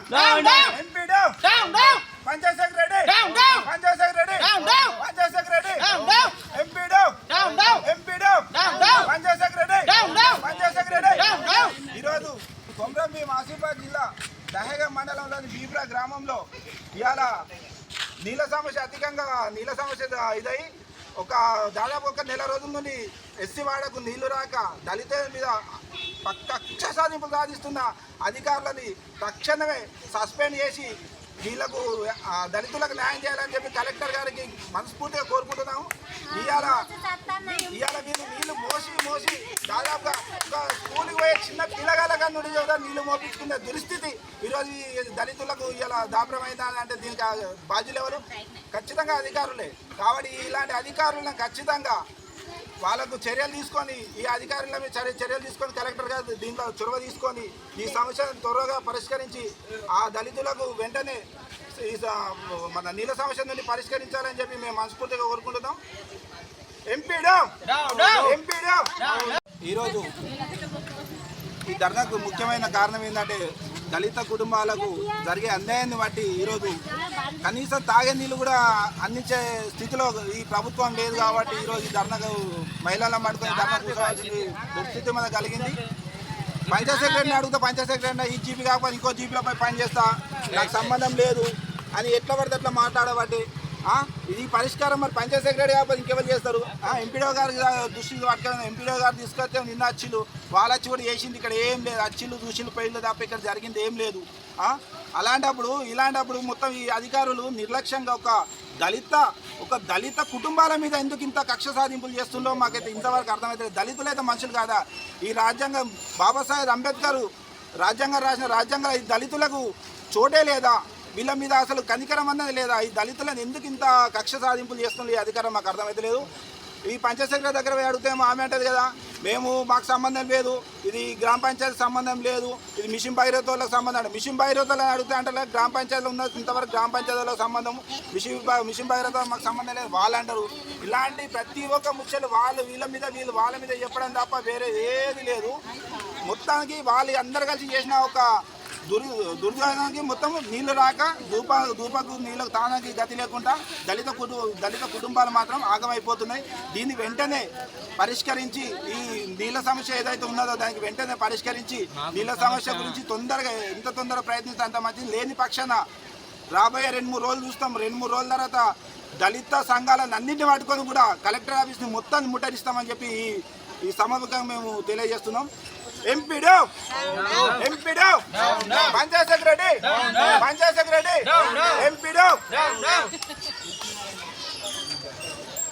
MP down Panchayat secretary Panchayat secretary Panchayat secretary MP down Panchayat secretary Panchayat secretary ఈరోజు కొమరంభీం ఆసిఫాబాద్ జిల్లా దహేగం మండలంలోని బీబ్రా గ్రామంలో ఇవాళ నీళ్ళ సమస్య అధికంగా నీళ్ళ సమస్య ఇదై దాదాపు ఒక నెల రోజుల నుండి ఎస్సీ వాడకు నీళ్లు రాక దళితుల మీద కక్ష సాధింపులు సాధిస్తున్న అధికారులని తక్షణమే సస్పెండ్ చేసి వీళ్ళకు దళితులకు న్యాయం చేయాలని చెప్పి కలెక్టర్ గారికి మనస్ఫూర్తిగా కోరుకుంటున్నాము. ఇవాళ వీళ్ళు నీళ్లు మోసి దాదాపుగా ఒక స్కూల్కి పోయే చిన్న పిల్లగాళ్ళగా నుండి నీళ్లు మోపించుకునే దుస్థితి ఈరోజు దళితులకు ఇలా దాపరమైందా అంటే దీనికి బాధ్యులు ఎవరు? ఖచ్చితంగా అధికారులే. కాబట్టి ఇలాంటి అధికారులను ఖచ్చితంగా వాళ్ళకు చర్యలు తీసుకొని ఈ అధికారుల మీద చర్యలు తీసుకొని కలెక్టర్ గారు దీంట్లో చొరవ తీసుకొని ఈ సమస్యను త్వరగా పరిష్కరించి ఆ దళితులకు వెంటనే ఈ మన నీళ్ళ సమస్య నుండి పరిష్కరించాలని చెప్పి మేము మనస్ఫూర్తిగా కోరుకుంటున్నాం. ఎంపీ ఈరోజు ఈ ధర్నాకు ముఖ్యమైన కారణం ఏంటంటే దళిత కుటుంబాలకు జరిగే అన్యాయాన్ని బట్టి ఈరోజు కనీసం తాగే నీళ్ళు కూడా అందించే స్థితిలో ఈ ప్రభుత్వం లేదు. కాబట్టి ఈరోజు ఈ ధర్నాకు మహిళలను పట్టుకొని ధర్నా కూర్చోవాల్సిన దుస్థితి మనకు కలిగింది. పంచాయత్ సెక్రటరీని అడిగితే పంచాయత్ సెక్రటరీ ఈ జీపీ కాకపోతే ఇంకో జీపీలపై పనిచేస్తా, నాకు సంబంధం లేదు అని ఎట్లా పడితే అట్లా మాట్లాడబట్టి ఇది పరిష్కారం మరి పంచాయత్ సెక్రటరీ కాకపోతే ఇంకెవరు చేస్తారు? ఎంపీడో గారి దృష్టికి పట్టుకొని ఎంపీడో గారు తీసుకొస్తే నిన్న అచ్చిలు వాళ్ళ వచ్చి కూడా చేసింది ఇక్కడ ఏం లేదు. అచ్చిలు దృష్టిలు పెళ్ళి తప్ప ఇక్కడ జరిగింది ఏం లేదు. ఇలాంటప్పుడు మొత్తం ఈ అధికారులు నిర్లక్ష్యంగా ఒక దళిత కుటుంబాల మీద ఎందుకు ఇంత కక్ష సాధింపులు చేస్తుండో మాకైతే ఇంతవరకు అర్థమవుతుంది. దళితులు అయితే మనుషులు కాదా? ఈ రాజ్యాంగం బాబాసాహెబ్ అంబేద్కర్ రాజ్యాంగం రాసిన రాజ్యాంగం ఈ దళితులకు చోటే లేదా? వీళ్ళ మీద అసలు కనికరం అన్నది లేదా? ఈ దళితులను ఎందుకు ఇంత కక్ష సాధింపులు చేస్తుంది ఈ అధికారం మాకు అర్థమైతే లేదు. ఈ పంచాయత్ సెక్రటరీ దగ్గర అడిగితే ఆమె అంటది కదా, మాకు సంబంధం లేదు, ఇది గ్రామ పంచాయతీ సంబంధం లేదు, ఇది మిషన్ భైరవతోళ్ళకి సంబంధం అంటే మిషన్ భైరవతోళ్ళని అడిగితే అంటే గ్రామ పంచాయతీలో ఉన్న ఇంతవరకు గ్రామ పంచాయతీలకు సంబంధం, మిషన్ భైరవతో మాకు సంబంధం లేదు వాళ్ళు అంటారు. ఇలాంటి ప్రతి ఒక్క ముచ్చలు వీళ్ళ మీద చెప్పడం తప్ప వేరే ఏది లేదు. మొత్తానికి వాళ్ళు అందరు కలిసి చేసిన ఒక దుర్యోగానికి మొత్తం నీళ్లు రాక దూపకు నీళ్ళకు తానానికి గతి లేకుండా దళిత కుటుంబాలు మాత్రం ఆగమైపోతున్నాయి. దీన్ని వెంటనే పరిష్కరించి ఈ నీళ్ళ సమస్య ఏదైతే ఉన్నదో దానికి వెంటనే పరిష్కరించి నీళ్ళ సమస్య గురించి ఎంత తొందరగా ప్రయత్నిస్తే అంత మంచిది. లేని పక్షాన రాబోయే 2-3 రోజులు చూస్తాం. 2-3 రోజుల తర్వాత దళిత సంఘాలను అన్నింటినీ పట్టుకొని కూడా కలెక్టర్ ఆఫీస్ని మొత్తాన్ని ముట్టడిస్తామని చెప్పి ఈ సమావేశంగా మేము తెలియజేస్తున్నాం. MP down Panchayat secretary MP down